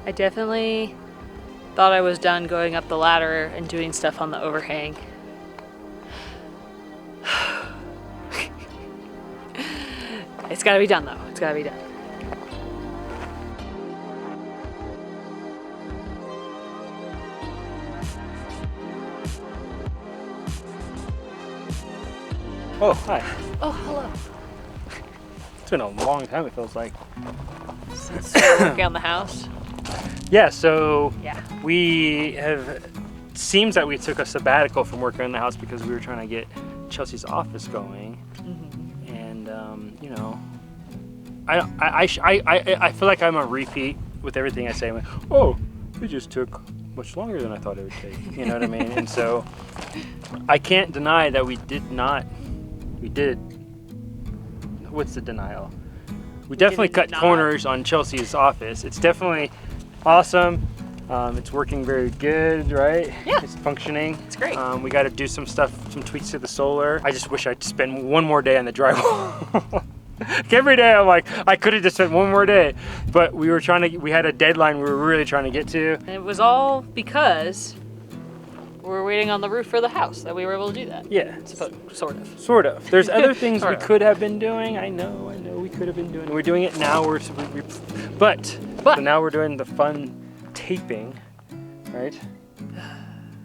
I definitely thought I was done going up the ladder and doing stuff on the overhang. It's gotta be done though. It's gotta be done. Oh, hi. Oh, hello. It's been a long time, it feels like. Since you're working on the house? Yeah, so Yeah. seems that we took a sabbatical from working on the house because we were trying to get Chelsea's office going. Mm-hmm. And, you know, I feel like I'm a repeat with everything I say. I'm like, oh, it just took much longer than I thought it would take. You know what I mean? And so I can't deny that we did. What's the denial? We definitely cut corners on Chelsea's office. It's definitely awesome. It's working very good, right? Yeah. It's functioning. It's great. We got to do some stuff, some tweaks to the solar. I just wish I'd spend one more day on the drywall. Every day I'm like, I could have just spent one more day, but we had a deadline we were really trying to get to. And it was all because we were waiting on the roof for the house that we were able to do that. Yeah. Sort of. Sort of. There's other things we Sort of. could have been doing. I know we could have been doing. We're doing it now. But so now we're doing the fun taping, right?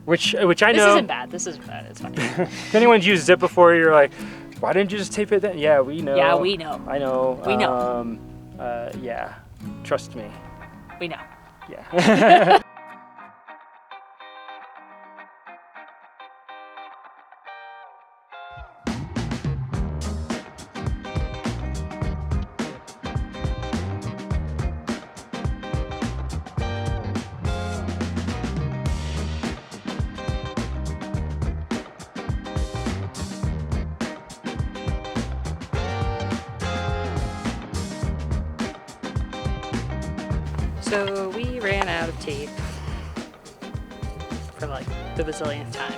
Which I know. This isn't bad. This isn't bad. It's fine. If anyone's used Zip before, you're like, why didn't you just tape it then? Yeah, we know. Yeah, we know. I know. We know. Yeah. Trust me. We know. Yeah. So we ran out of tape for like the bazillionth time.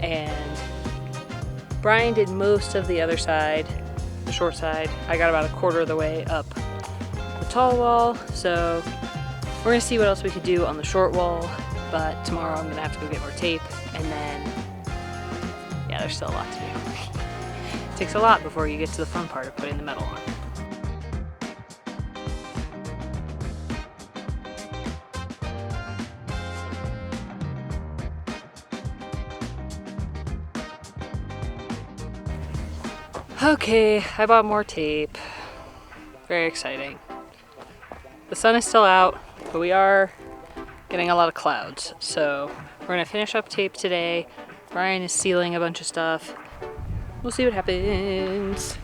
And Brian did most of the other side, the short side. I got about a quarter of the way up the tall wall. So we're gonna see what else we could do on the short wall. But tomorrow I'm gonna have to go get more tape. And then, yeah, there's still a lot to do. It takes a lot before you get to the fun part of putting the metal on. Okay, I bought more tape. Very exciting. The sun is still out, but we are getting a lot of clouds. So we're gonna finish up tape today. Brian is sealing a bunch of stuff. We'll see what happens.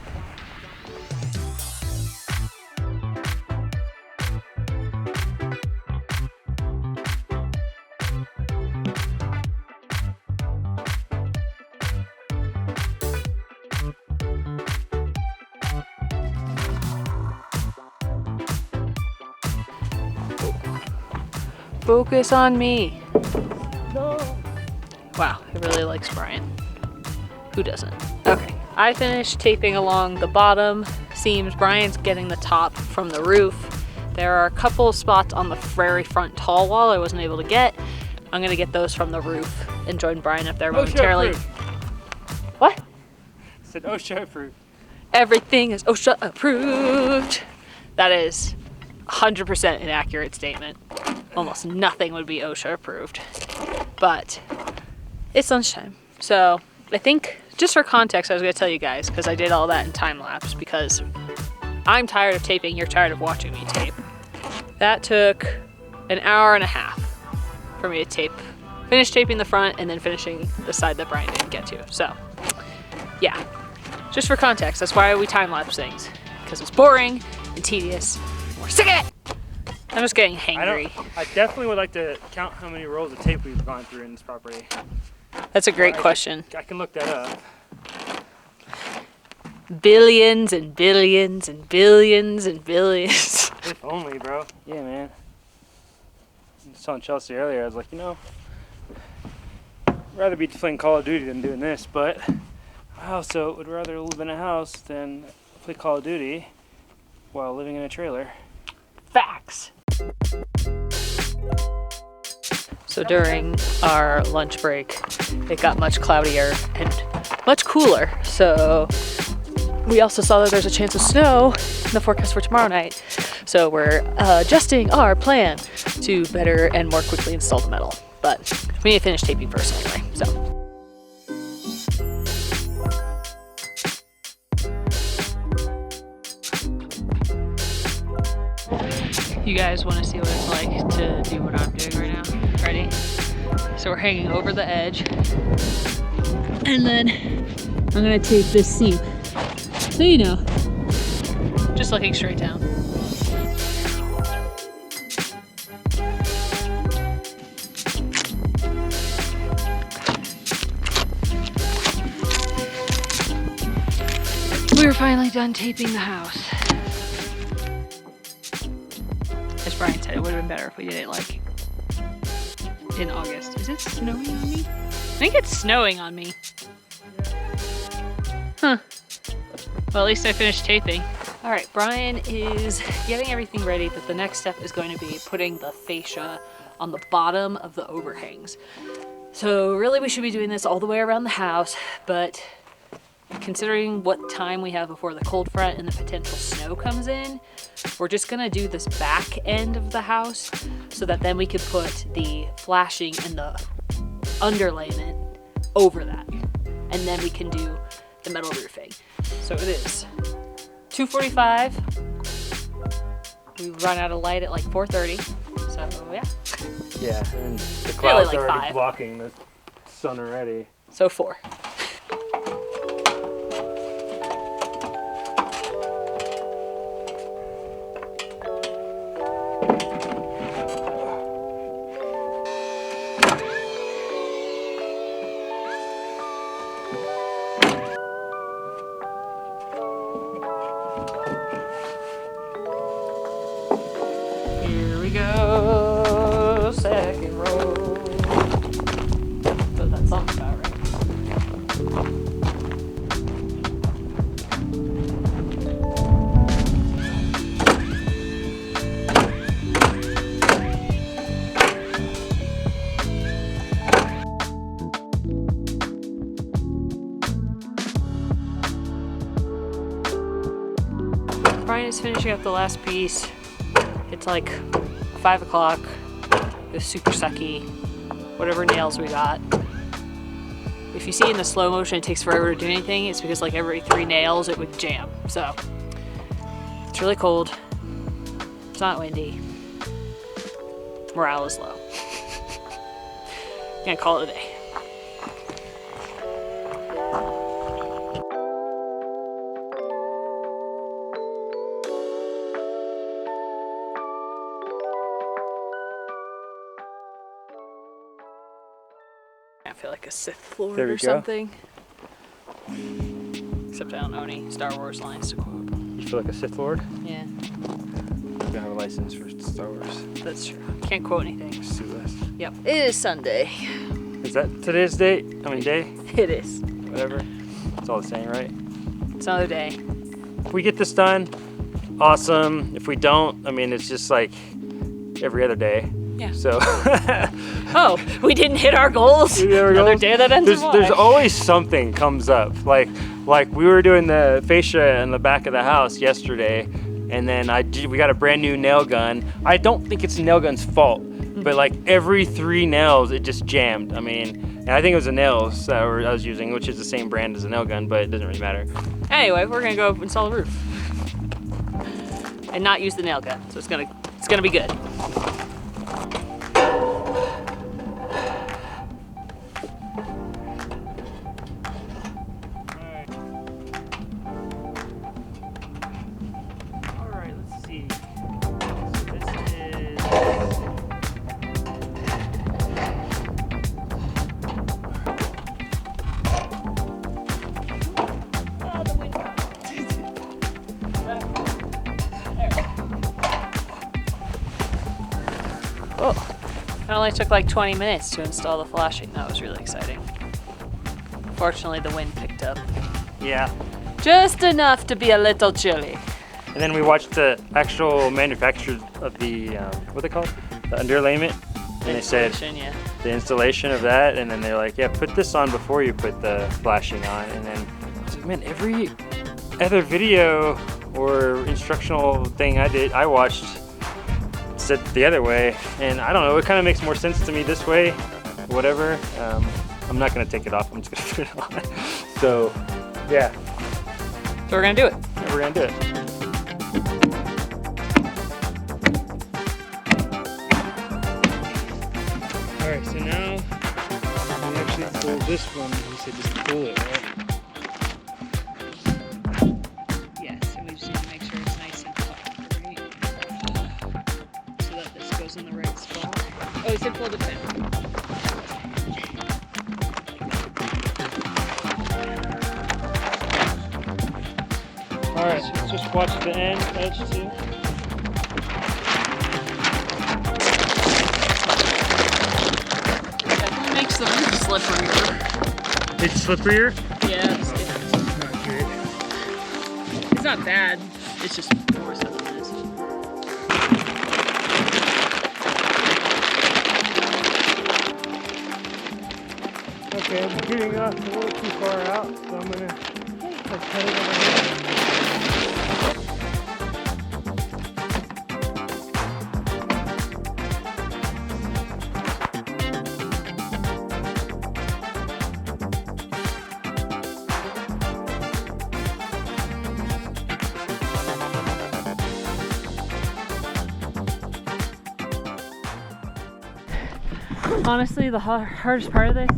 Focus on me. No. Wow, it really likes Brian. Who doesn't? Okay, I finished taping along the bottom seams. Brian's getting the top from the roof. There are a couple of spots on the very front tall wall I wasn't able to get. I'm gonna get those from the roof and join Brian up there momentarily. What? I said OSHA approved. Everything is OSHA approved. That is 100% an accurate statement. Almost nothing would be OSHA approved, but it's lunchtime. So I think, just for context, I was gonna tell you guys, because I did all that in time lapse, because I'm tired of taping, you're tired of watching me tape. That took an hour and a half for me to finish taping the front and then finishing the side that Brian didn't get to. So yeah, just for context, that's why we time lapse things, because it's boring and tedious. And we're sick of it. I'm just getting hangry. I definitely would like to count how many rolls of tape we've gone through in this property. That's a great question. I can look that up. Billions and billions and billions and billions. If only, bro. Yeah, man. I was telling Chelsea earlier, I was like, I'd rather be playing Call of Duty than doing this, but I also would rather live in a house than play Call of Duty while living in a trailer. Facts. So during our lunch break, it got much cloudier and much cooler. So we also saw that there's a chance of snow in the forecast for tomorrow night. So we're adjusting our plan to better and more quickly install the metal. But we need to finish taping first anyway, so. You guys want to see what it's like to do what I'm doing right now? Ready? So we're hanging over the edge. And then I'm gonna tape this seam. So you know, just looking straight down. We're finally done taping the house. As Brian said, it would have been better if we did it like in August. Is it snowing on me? I think it's snowing on me. Huh. Well, at least I finished taping. All right, Brian is getting everything ready, but the next step is going to be putting the fascia on the bottom of the overhangs. So really we should be doing this all the way around the house, but considering what time we have before the cold front and the potential snow comes in, we're just gonna do this back end of the house so that then we could put the flashing and the underlayment over that. And then we can do the metal roofing. So it is 2:45. We run out of light at like 4:30. So yeah. Yeah, and the Really clouds like are already 5. blocking the sun already. So 4. Here we go, second row. That's what that song's about, right? Brian is finishing up the last piece. It's like 5 o'clock. It was super sucky. Whatever nails we got. If you see in the slow motion it takes forever to do anything, it's because like every 3 nails it would jam. So it's really cold. It's not windy. Morale is low. Gonna call it a day. I feel like a Sith Lord There we or go. something. Except I don't know any Star Wars lines to quote. You feel like a Sith Lord? Yeah, You don't have a license for Star Wars. that's true. Can't quote anything. Sue us. Yep. It is Sunday. Is that today's date? I mean day? It is. Whatever. It's all the same, right? It's another day. If we get this done, awesome. If we don't, I mean, it's just like every other day. Yeah. So Oh, we didn't hit our goals. Another day that ends in Y. there's always something comes up. Like we were doing the fascia in the back of the house yesterday, and then we got a brand new nail gun. I don't think it's the nail gun's fault, but like every 3 nails it just jammed. I mean, and I think it was the nails that I was using, which is the same brand as the nail gun, but it doesn't really matter. Anyway, we're gonna go install the roof and not use the nail gun. So it's gonna be good. Oh, it only took like 20 minutes to install the flashing. That was really exciting. Fortunately, the wind picked up. Yeah. Just enough to be a little chilly. And then we watched the actual manufacture of the, what are they called? the underlayment, and they said Yeah. the installation of that, and then they're like, yeah, put this on before you put the flashing on. And then I was like, man, every other video or instructional thing I watched said the other way, and I don't know, it kind of makes more sense to me this way. Whatever. I'm not gonna take it off, I'm just gonna put it on. So yeah, So we're gonna do it. yeah, we're gonna do it. All right, so now we actually pull this one. You said just pull it, right? Yes, and we just need to make sure it's nice and flat, right? So that this goes in the right spot. Oh, he said pull the pin. All right, so let's just watch the end edge too. Definitely makes the roof slipperier. It's slipperier? Yeah, it's Not good. It's not bad. It's just more so than this. Okay, I'm getting off a little too far out, so I'm gonna cut it over here. Honestly, the hardest part of this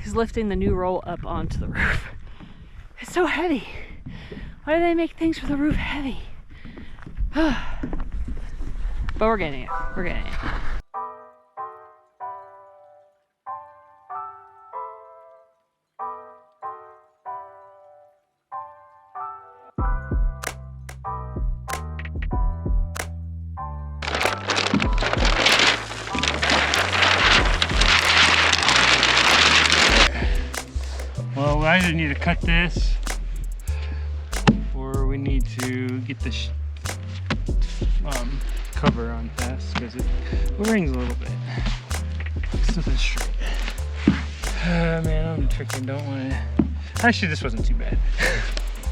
is lifting the new roll up onto the roof. It's so heavy. Why do they make things for the roof heavy? But we're getting it. We're getting it. Well, we either need to cut this, or we need to get the cover on fast, because it rings a little bit. It's nothing straight. Man, I'm tricky. Don't want to. Actually, this wasn't too bad.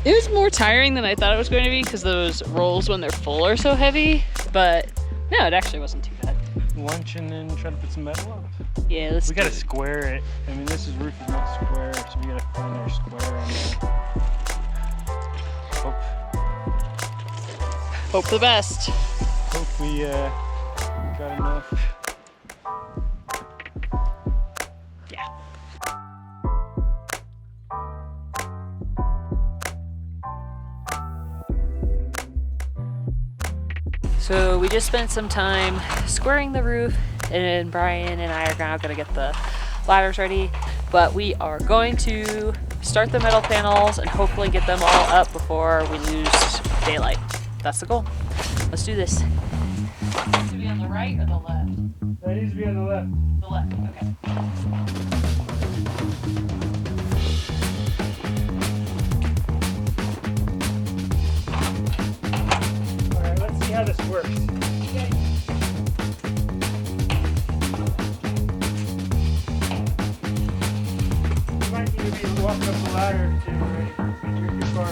It was more tiring than I thought it was going to be because those rolls when they're full are so heavy, but no, it actually wasn't too bad. Lunch and then try to put some metal up. Yeah, let's We gotta square it. I mean, this roof is not square, so we gotta find our square on there. hope the best. Hope we got enough. Yeah. So we just spent some time squaring the roof, and Brian and I are now gonna get the ladders ready, but we are going to start the metal panels and hopefully get them all up before we lose daylight. That's the goal. Let's do this. Needs to be on the right or the left? That needs to be on the left. The left, okay. Alright, let's see how this works. Okay. You might need to be walking up the ladder too, right? You're too far.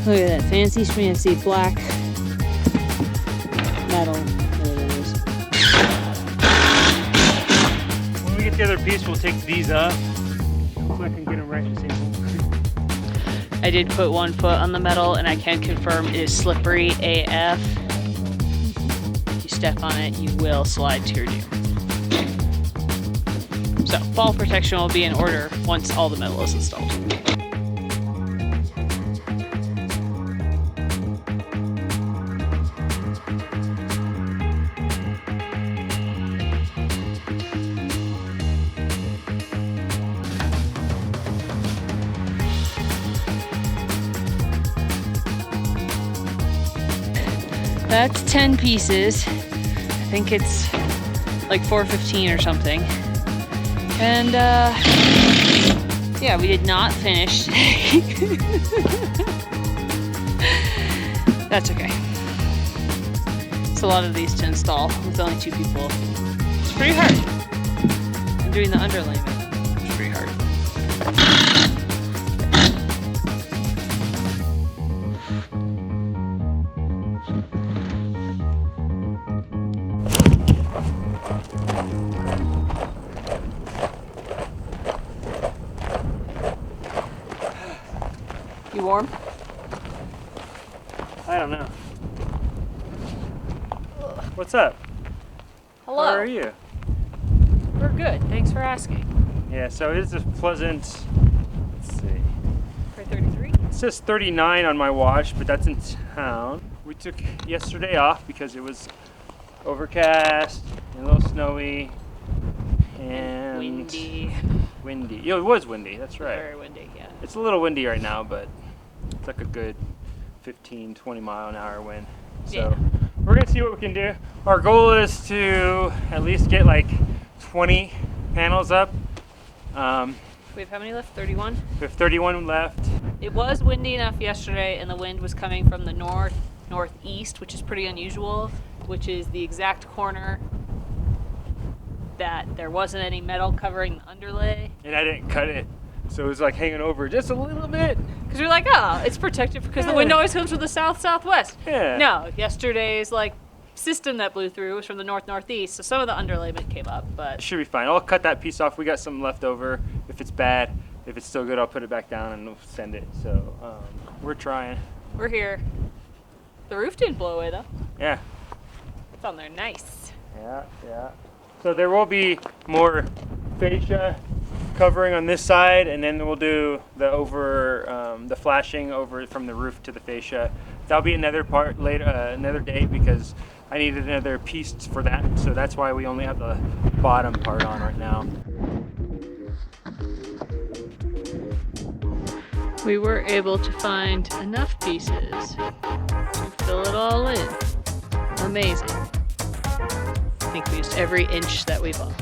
Look at that fancy schmancy black metal. There it is. When we get the other piece, we'll take these up. Hopefully I can get them right in the same hole. I did put 1 foot on the metal, and I can confirm it is slippery AF. If you step on it, you will slide to your doom. So fall protection will be in order once all the metal is installed. That's 10 pieces. I think it's like 415 or something. And yeah, we did not finish. That's okay. It's a lot of these to install with only 2 people. It's pretty hard. And doing the underlayment, it's pretty hard. You warm? I don't know. What's up? Hello. How are you? We're good. Thanks for asking. Yeah, so it's a pleasant, let's see. For 33? It says 39 on my watch, but that's in town. We took yesterday off because it was overcast and a little snowy and windy. Windy. Yeah, it was windy, that's right. Very windy, yeah. It's a little windy right now, but it's like a good 15, 20 mile an hour wind. So Yeah. we're gonna see what we can do. Our goal is to at least get like 20 panels up. We have how many left? 31? We have 31 left. It was windy enough yesterday, and the wind was coming from the northeast, which is pretty unusual, which is the exact corner that there wasn't any metal covering the underlay. And I didn't cut it, so it was like hanging over just a little bit. Because we're like, oh, it's protected because the wind always comes from the south-southwest. Yeah. No, yesterday's like system that blew through was from the north-northeast, so some of the underlayment came up, It but should be fine. I'll cut that piece off. We got some left over. If it's bad, if it's still good, I'll put it back down and we'll send it. So we're trying. we're here. The roof didn't blow away though. Yeah. It's on there nice. Yeah, yeah. So there will be more fascia covering on this side, and then we'll do the flashing over from the roof to the fascia. That'll be another part later, another day, because I needed another piece for that. So that's why we only have the bottom part on right now. We were able to find enough pieces to fill it all in. Amazing. I think we used every inch that we bought.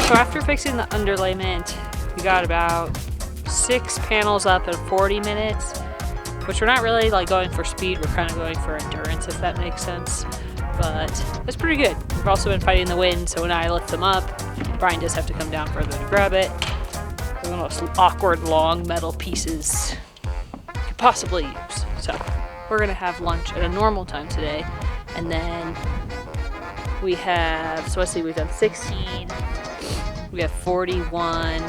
So after fixing the underlayment, we got about 6 panels up in 40 minutes, which we're not really like going for speed, we're kind of going for endurance, if that makes sense. But it's pretty good. We've also been fighting the wind, so when I lift them up, Brian does have to come down further to grab it. They're the most awkward long metal pieces you could possibly use. So we're gonna have lunch at a normal time today, and then we have, so let's see, we've done 16, we have 41,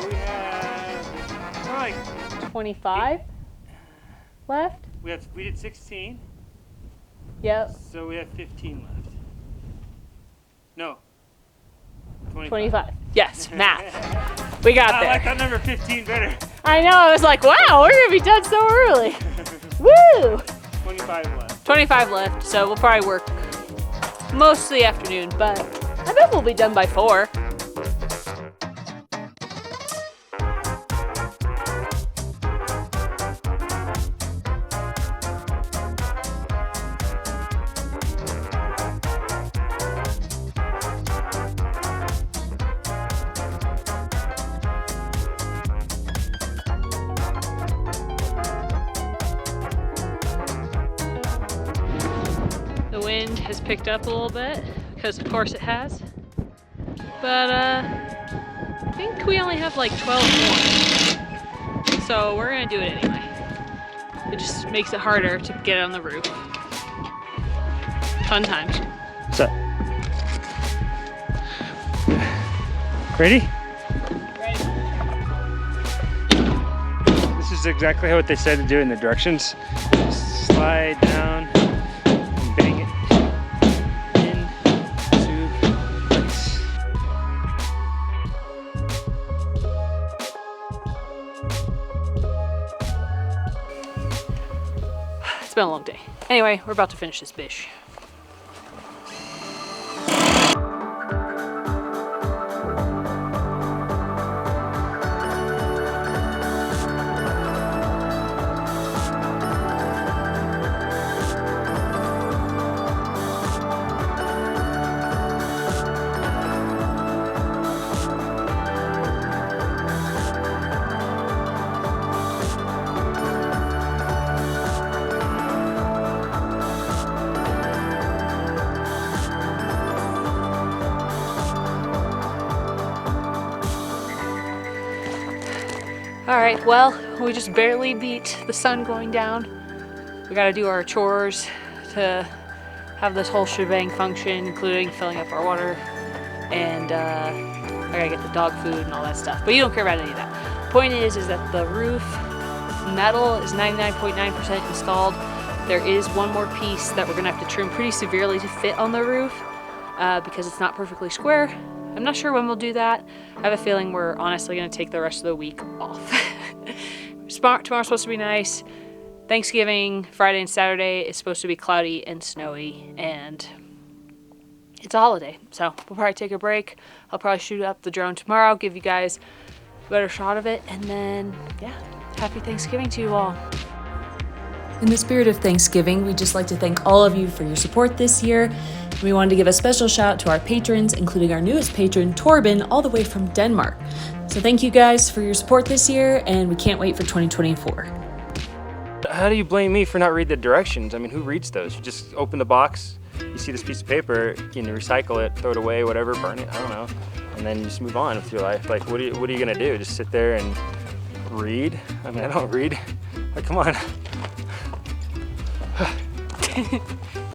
We have like 25 left? we did 16, Yep. so we have 15 left. No. 25. Yes, math. We got I there. like that number 15 better. I know, I was like, wow, we're gonna be done so early. Woo! 25 left. 25 left, so we'll probably work most of the afternoon, but I bet we'll be done by 4. The wind has picked up a little bit, because of course it has. But I think we only have like 12 more. So we're gonna do it anyway. It just makes it harder to get it on the roof. Fun times. What's up? Ready? Ready. This is exactly what they said to do in the directions. Slide down and bang it into place. It's been a long day. Anyway, we're about to finish this bish. Alright, well, we just barely beat the sun going down. We gotta do our chores to have this whole shebang function, including filling up our water, and I gotta get the dog food and all that stuff. But you don't care about any of that. Point is that the roof metal is 99.9% installed. There is one more piece that we're gonna have to trim pretty severely to fit on the roof because it's not perfectly square. I'm not sure when we'll do that. I have a feeling we're honestly gonna take the rest of the week off. Tomorrow's supposed to be nice. Thanksgiving, Friday and Saturday is supposed to be cloudy and snowy, and it's a holiday. So we'll probably take a break. I'll probably shoot up the drone tomorrow, give you guys a better shot of it, and then, yeah, happy Thanksgiving to you all. In the spirit of Thanksgiving, we'd just like to thank all of you for your support this year. We wanted to give a special shout out to our patrons, including our newest patron, Torben, all the way from Denmark. So thank you guys for your support this year, and we can't wait for 2024. How do you blame me for not reading the directions? I mean, who reads those? You just open the box, you see this piece of paper, you can recycle it, throw it away, whatever, burn it, I don't know. And then you just move on with your life. Like, what are you gonna do? Just sit there and read? I mean, I don't read. Like, come on.